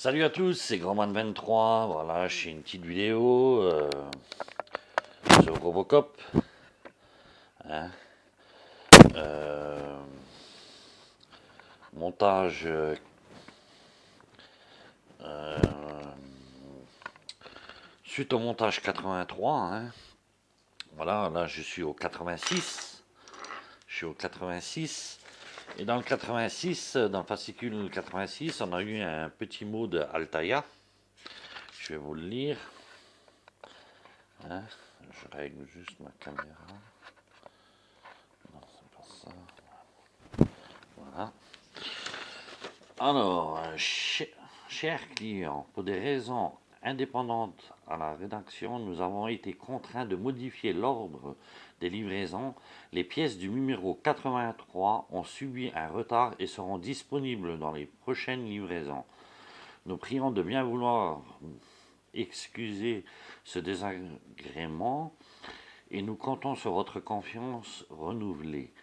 Salut à tous, c'est Grandman23. Voilà, je fais une petite vidéo sur Robocop. Hein. Euh, montage. Suite au montage 83. Hein. Voilà, là je suis au 86. Je suis au 86. Et dans le 86, dans le fascicule 86, on a eu un petit mot de Altaïa. Je vais vous le lire. Hein. Je règle juste ma caméra. Non, c'est pas ça. Voilà. Alors, chers clients, pour des raisons indépendantes à la rédaction, nous avons été contraints de modifier l'ordre des livraisons. Les pièces du numéro 83 ont subi un retard et seront disponibles dans les prochaines livraisons. Nous prions de bien vouloir excuser ce désagrément et nous comptons sur votre confiance renouvelée.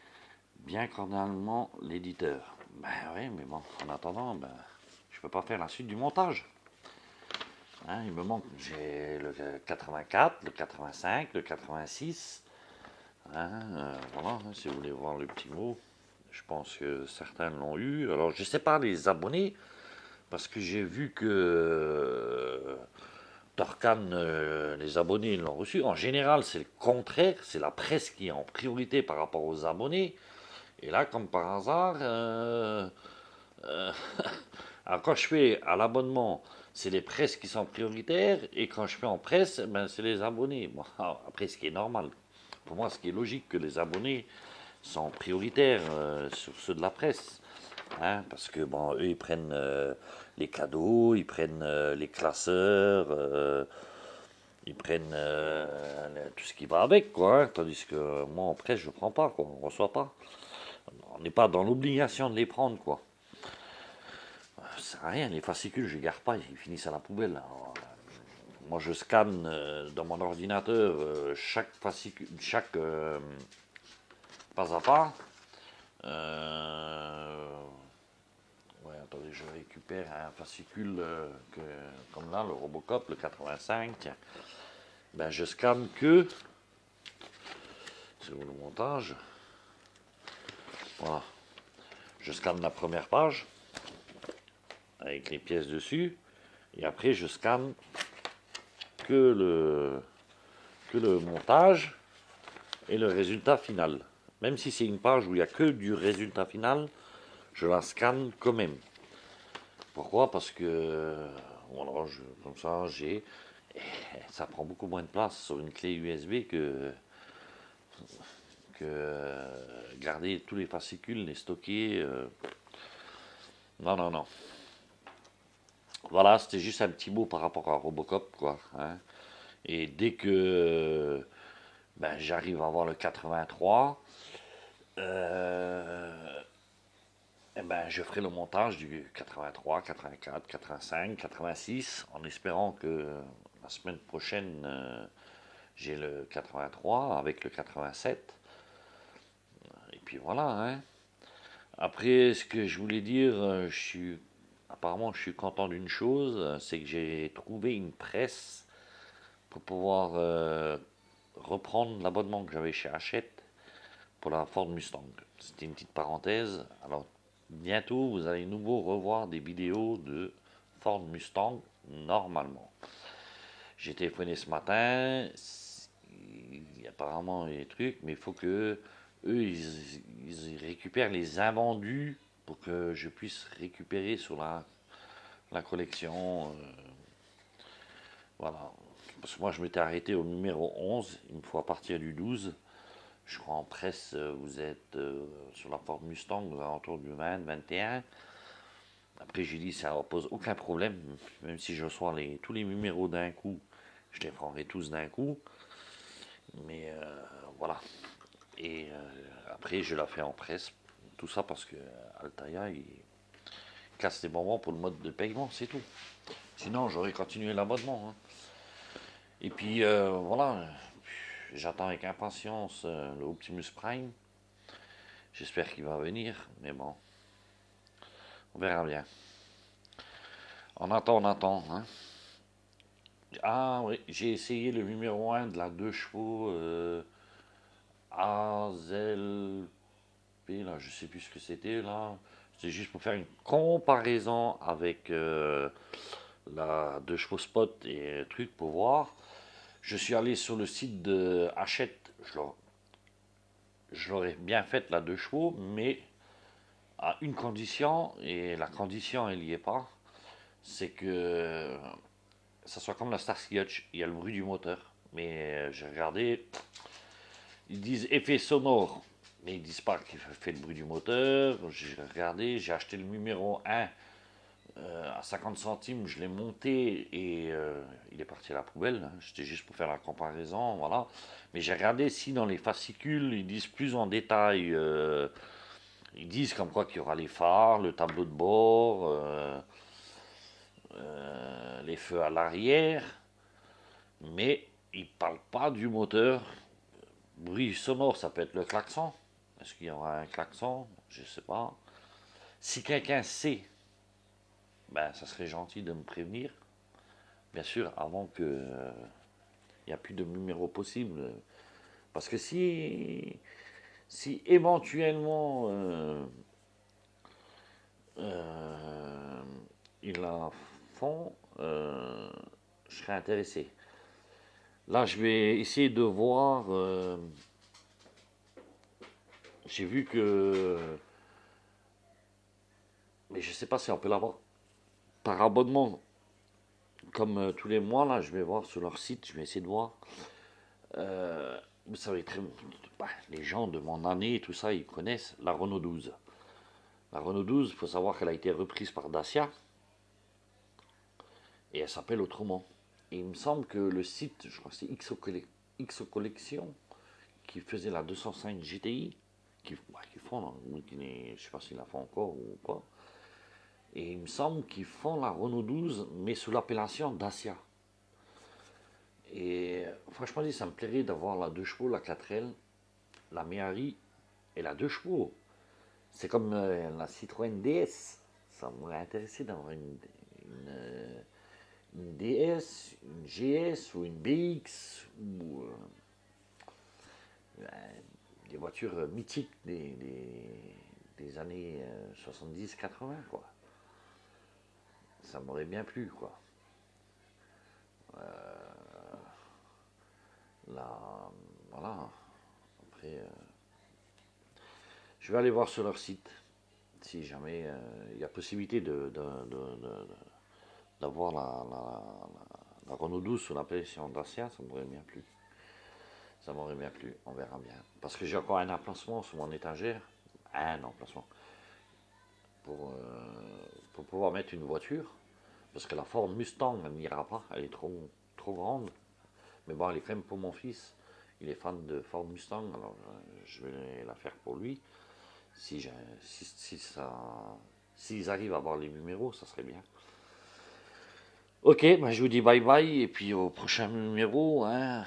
Bien cordialement, l'éditeur. Ben oui, mais bon, en attendant, je peux pas faire la suite du montage. Hein, il me manque, j'ai le 84, le 85, le 86. Hein, voilà, si vous voulez voir le petit mot, je pense que certains l'ont eu. Alors, je sais pas les abonnés, parce que j'ai vu que Torcan, les abonnés l'ont reçu. En général, c'est le contraire, c'est la presse qui est en priorité par rapport aux abonnés. Et là, comme par hasard, euh, alors quand je fais à l'abonnement, c'est les presses qui sont prioritaires, et quand je fais en presse, c'est les abonnés. Bon, après, ce qui est normal. Pour moi, ce qui est logique, que les abonnés sont prioritaires sur ceux de la presse. Hein, parce que bon, eux, ils prennent les cadeaux, ils prennent les classeurs, ils prennent tout ce qui va avec, quoi. Hein, tandis que moi, en presse, je prends pas, quoi. On reçoit pas. On n'est pas dans l'obligation de les prendre, quoi. Ça sert à rien, les fascicules, je les garde pas, ils finissent à la poubelle. Alors, moi, je scanne dans mon ordinateur chaque fascicule, chaque pas à pas. Ouais, attendez, je récupère un fascicule comme là, le Robocop, le 85. Je scanne que. C'est où le montage? Voilà. Je scanne la première page avec les pièces dessus. Et après, je scanne que le montage et le résultat final. Même si c'est une page où il n'y a que du résultat final, je la scanne quand même. Pourquoi? Parce que voilà, comme ça, ça prend beaucoup moins de place sur une clé USB que garder tous les fascicules, les stocker. Non, non, non. Voilà, c'était juste un petit mot par rapport à Robocop, quoi. Hein. Et dès que j'arrive à avoir le 83, je ferai le montage du 83, 84, 85, 86, en espérant que la semaine prochaine, j'ai le 83 avec le 87. Et puis voilà, hein. Après, ce que je voulais dire, apparemment, je suis content d'une chose, c'est que j'ai trouvé une presse pour pouvoir reprendre l'abonnement que j'avais chez Hachette pour la Ford Mustang. C'était une petite parenthèse. Alors, bientôt, vous allez nouveau revoir des vidéos de Ford Mustang normalement. J'ai téléphoné ce matin. Il y a apparemment des trucs, mais il faut que eux ils récupèrent les invendus pour que je puisse récupérer sur la collection. Voilà. Parce que moi, je m'étais arrêté au numéro 11. Il me faut à partir du 12. Je crois en presse, vous êtes sur la Ford Mustang aux alentours du 20, 21. Après, j'ai dit, ça ne pose aucun problème. Même si je reçois tous les numéros d'un coup, je les prendrai tous d'un coup. Mais voilà. Et après, je la fais en presse. Tout ça parce que Altaïa, il casse les bonbons pour le mode de paiement, c'est tout. Sinon, j'aurais continué l'abonnement. Hein. Et puis, voilà. J'attends avec impatience le Optimus Prime. J'espère qu'il va venir, mais bon, on verra bien. On attend. Hein. Ah oui, j'ai essayé le numéro un de la 2 chevaux AZLP, là, je sais plus ce que c'était là. C'est juste pour faire une comparaison avec la 2 chevaux spot et truc pour voir. Je suis allé sur le site de Hachette, je l'aurais bien faite la 2 chevaux, mais à une condition, et la condition elle y est pas, c'est que ça soit comme la Starsky Hutch, il y a le bruit du moteur. Mais j'ai regardé, ils disent effet sonore, mais ils disent pas qu'il fait le bruit du moteur. J'ai regardé, j'ai acheté le numéro un à 50 centimes, je l'ai monté et il est parti à la poubelle. Hein. C'était juste pour faire la comparaison, voilà. Mais j'ai regardé si dans les fascicules, ils disent plus en détail. Ils disent comme quoi qu'il y aura les phares, le tableau de bord, les feux à l'arrière, mais ils parlent pas du moteur. Bruit sonore, ça peut être le klaxon. Est-ce qu'il y aura un klaxon? Je sais pas. Si quelqu'un sait, ben ça serait gentil de me prévenir. Bien sûr, avant que il n'y a plus de numéro possible. Parce que si éventuellement euh, ils la font, je serais intéressé. Là, je vais essayer de voir. J'ai vu que. Mais je sais pas si on peut l'avoir par abonnement. Comme tous les mois, là, je vais voir sur leur site, je vais essayer de voir. Vous savez, bah, les gens de mon année et tout ça, ils connaissent la Renault 12. La Renault 12, il faut savoir qu'elle a été reprise par Dacia et elle s'appelle autrement. Et il me semble que le site, je crois que c'est XO Collection, qui faisait la 205 GTI, qui font, je ne sais pas s'ils la font encore ou quoi. Et il me semble qu'ils font la Renault 12, mais sous l'appellation Dacia. Et franchement, ça me plairait d'avoir la 2 chevaux, la 4L, la Méhari et la 2 chevaux. C'est comme la Citroën DS. Ça m'aurait intéressé d'avoir une DS, une GS ou une BX ou des voitures mythiques des années 70-80 quoi. Ça m'aurait bien plu quoi. Là, voilà. Après, je vais aller voir sur leur site si jamais il y a possibilité d'avoir la Renault 12 sur l'appellation Dacia, ça m'aurait bien plu. Ça m'aurait bien plu, on verra bien. Parce que j'ai encore un emplacement sur mon étagère, un emplacement, pour pouvoir mettre une voiture. Parce que la Ford Mustang, elle n'ira pas, elle est trop grande. Mais bon, elle est quand même pour mon fils. Il est fan de Ford Mustang, alors je vais la faire pour lui. S'ils arrivent à avoir les numéros, ça serait bien. Ok, ben je vous dis bye bye et puis au prochain numéro. Hein.